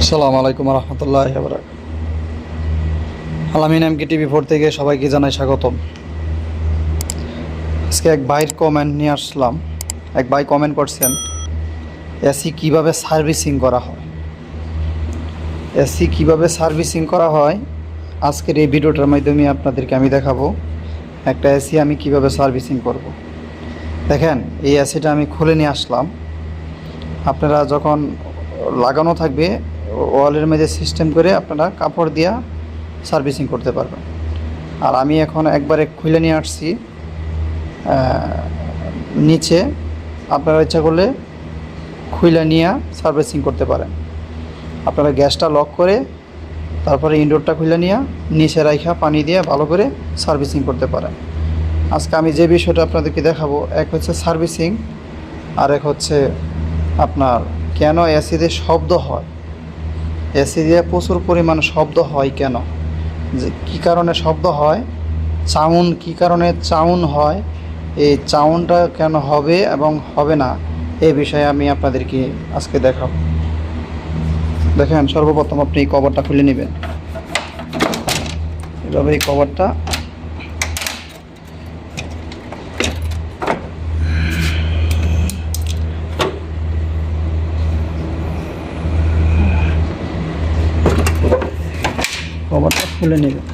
আসসালামু আলাইকুম রহমতুল্লাহ বারাকাতুহু। আলামিন এমকে টিভি 4 থেকে সবাইকে জানাই স্বাগতম। আজকে এক ভাইয়ের কমেন্ট নিয়ে আসলাম। এক ভাই কমেন্ট করছেন এসি কিভাবে সার্ভিসিং করা হয়। এসি কিভাবে সার্ভিসিং করা হয় আজকের এই ভিডিওটার মাধ্যমে আপনাদেরকে আমি দেখাবো। একটা এসি আমি কিভাবে সার্ভিসিং করব। দেখেন, এই এসিটা আমি খুলে নিয়ে আসলাম। আপনারা যখন লাগানো থাকবে ওয়ালের মধ্যে সিস্টেম করে আপনারা কাপড় দিয়া সার্ভিসিং করতে পারবেন। আর আমি এখন একবারে খুলে নিয়ে আসছি নিচে। আপনারা ইচ্ছা করলে খুলে নিয়ে সার্ভিসিং করতে পারেন। আপনারা গ্যাসটা লক করে তারপরে ইনডোরটা খুলে নিয়ে নিচে রাইখা পানি দিয়ে ভালো করে সার্ভিসিং করতে পারেন। আজকে আমি যে বিষয়টা আপনাদেরকে দেখাবো, এক হচ্ছে সার্ভিসিং, আর এক হচ্ছে আপনার কেন এসিতে শব্দ হয়, এসি দিয়ে প্রচুর পরিমাণ শব্দ হয় কেন, যে কী কারণে শব্দ হয়, সাউন্ড কী কারণে সাউন্ড হয়, এই সাউন্ডটা কেন হবে এবং হবে না, এই বিষয়ে আমি আপনাদেরকে আজকে দেখাবো। দেখেন, সর্বপ্রথম আপনি এই কভারটা খুলে নেবেন। এভাবে এই কভারটা খুলে নেবেন।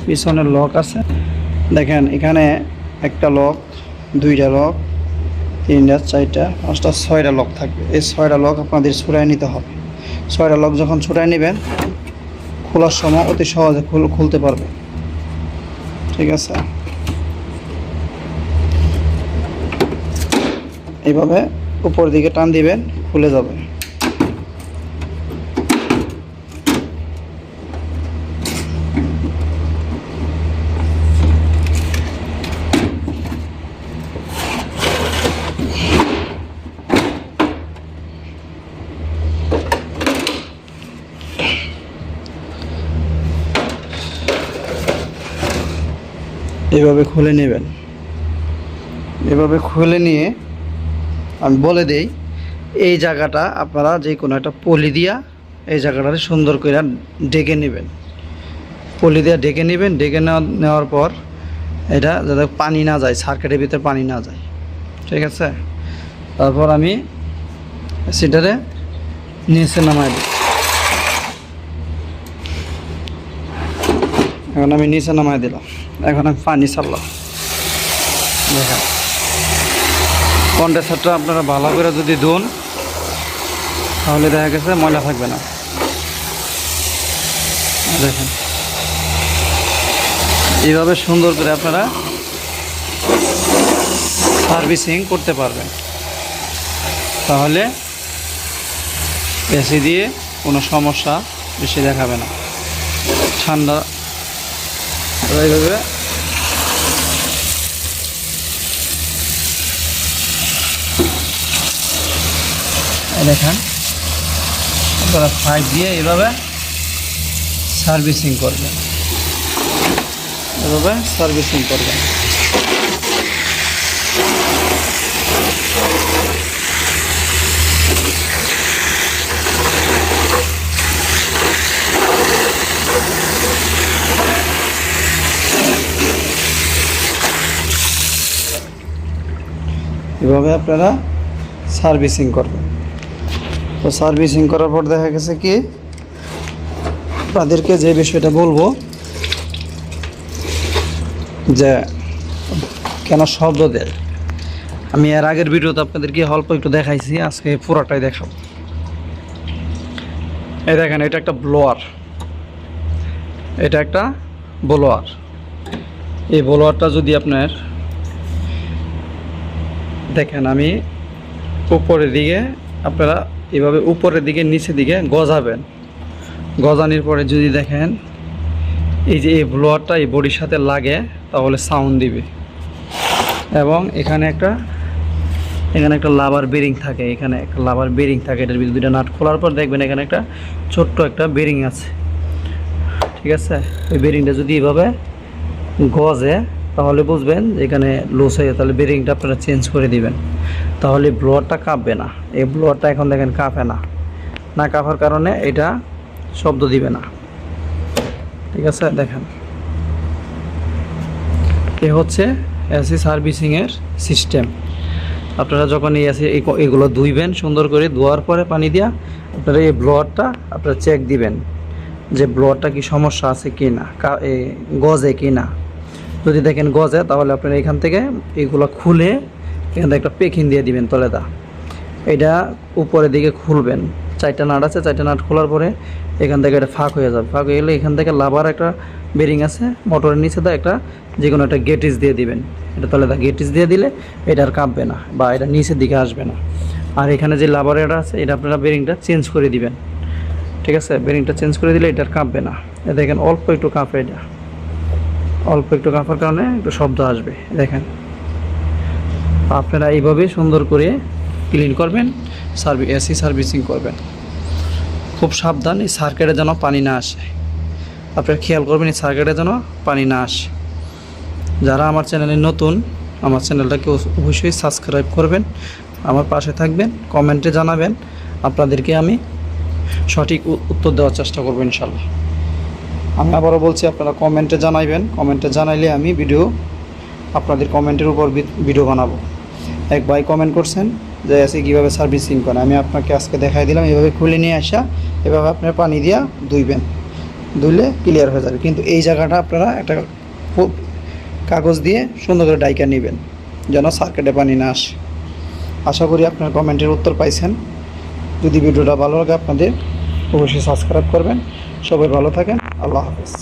পিছনে লক আছে, দেখেন এখানে একটা লক, দুইটা লক, তিনটা, চারটা, পাঁচটা, ছয়টা লক থাকবে। এই ছয়টা লক আপনাদের ছুটাই নিতে হবে। ছয়টা লক যখন ছুটাই নেবেন, খোলার সময় অতি সহজে খুলতে পারবেন। ঠিক আছে, এইভাবে উপর দিকে টান দিবেন, খুলে যাবে। এভাবে খুলে নেবেন। এভাবে খুলে নিয়ে আমি বলে দেই, এই জায়গাটা আপনারা যে কোনো একটা পলি দিয়া এই জায়গাটাতে সুন্দর করে ঢেকে নেবেন। পলি দিয়ে ঢেকে নেবেন। ঢেকে নেওয়ার পর এটা যাতে পানি না যায়, সার্কিটের ভিতরে পানি না যায়। ঠিক আছে, তারপর আমি সেটারে নিচে নামাই দিই। এখন আমি নিচে নামাই দিলাম। এখন আমি পানি ছাড়লাম। দেখেন, কন্ডেন্সারটা আপনারা ভালো করে যদি ধুন তাহলে দেখা গেছে ময়লা থাকবে না। দেখেন, এইভাবে সুন্দর করে আপনারা সার্ভিসিং করতে পারবেন। তাহলে এসি দিয়ে কোনো সমস্যা বেশি দেখাবে না। ঠান্ডা এইভাবে দেখেন, আপনারা পাইপ দিয়ে এইভাবে সার্ভিসিং করবেন। এভাবে সার্ভিসিং করবেন। এভাবে আপনারা সার্ভিসিং করবেন। তো সার্ভিসিং করার পর দেখা গেছে কি, আপনাদেরকে যে বিষয়টা বলবো যে কেন শব্দ দেয়, আমি এর আগের ভিডিওতে আপনাদেরকে অল্প একটু দেখাইছি, আজকে পুরোটাই দেখাবো। এই দেখেন, এটা একটা ব্লোয়ার, এটা একটা ব্লোয়ার। এই ব্লোয়ারটা যদি আপনার দেখেন, আমি উপরের দিকে আপনারা এভাবে উপরের দিকে নিচের দিকে গজাবেন। গজানোর পরে যদি দেখেন এই যে এই ব্লোয়ারটা এই বডির সাথে লাগে তাহলে সাউন্ড দিবে। এবং এখানে একটা লাবার বেরিং থাকে, এখানে একটা লাবার বেরিং থাকে। এটার ভিতরে দুইটা নাট খোলার পর দেখবেন এখানে একটা ছোট্ট একটা বেরিং আছে। ঠিক আছে, ওই বেরিংটা যদি এভাবে গজে তাহলে বুঝবেন এখানে লুজ হয়ে, তাহলে বেরিংটা আপনারা চেঞ্জ করে দিবেন। তাহলে ব্লোয়ারটা কাঁপবে না। এই ব্লোয়ারটা এখন দেখেন কাঁপে না, না কাঁপার কারণে এটা শব্দ দিবে না। ঠিক আছে, দেখেন এ হচ্ছে এসি সার্ভিসিংয়ের সিস্টেম। আপনারা যখন এই এসি এগুলো ধুইবেন সুন্দর করে, ধোয়ার পরে পানি দিয়া আপনারা এই ব্লোয়ারটা আপনারা চেক দিবেন যে ব্লোয়ারটা কি সমস্যা আছে কি না, গজে কি না। যদি দেখেন গজে, তাহলে আপনারা এখান থেকে এইগুলো খুলে এখান থেকে একটা পেকিং দিয়ে দিবেন তলেদা। এটা উপরের দিকে খুলবেন, 4টা নাট আছে, 4টা নাট খোলার পরে এখান থেকে এটা ফাঁক হয়ে যাবে। ফাঁক হয়ে গেলে এখান থেকে লাভার একটা বেরিং আছে, মোটরের নিচে তো একটা যে কোনো একটা গেটিস দিয়ে দিবেন। এটা তলেদা গেটিস দিয়ে দিলে এটা আর কাঁপবে না বা এটা নিচের দিকে আসবে না। আর এখানে যে লাভার এটা আছে, এটা আপনারা বেরিংটা চেঞ্জ করে দিবেন। ঠিক আছে, বেরিংটা চেঞ্জ করে দিলে এটা আর কাঁপবে না। দেখেন অল্প একটু কাঁপে, এটা অল্প একটু কাঁপার কারণে একটু শব্দ আসবে। দেখেন আপনারা এইভাবে সুন্দর করে ক্লিন করবেন, এসি সার্ভিসিং করবেন। খুব সাবধান, এই সার্কিটে যেন পানি না আসে। আপনারা খেয়াল করবেন এই সার্কিটে যেন পানি না আসে। যারা আমার চ্যানেলে নতুন, আমার চ্যানেলটাকে অবশ্যই সাবস্ক্রাইব করবেন, আমার পাশে থাকবেন, কমেন্টে জানাবেন। আপনাদেরকে আমি সঠিক উত্তর দেওয়ার চেষ্টা করবো ইনশাল্লাহ। আমি আবারও বলছি, আপনারা কমেন্টে জানাইবেন। কমেন্টে জানাইলে আমি আপনাদের কমেন্টের উপর ভিডিও বানাবো। এক ভাই কমেন্ট করছেন যে এসি কীভাবে সার্ভিসিং করে, আমি আপনাকে আজকে দেখাই দিলাম। এভাবে খুলে নিয়ে আসা, এভাবে আপনার পানি দিয়া ধুইবেন, ধুইলে ক্লিয়ার হয়ে যাবে। কিন্তু এই জায়গাটা আপনারা একটা কাগজ দিয়ে সুন্দর করে ডাইকা নেবেন যেন সার্কিটে পানি না আসে। আশা করি আপনার কমেন্টের উত্তর পাইছেন। যদি ভিডিওটা ভালো লাগে আপনাদের অবশ্যই সাবস্ক্রাইব করবেন। সবাই ভালো থাকেন, আল্লাহ হাফেজ।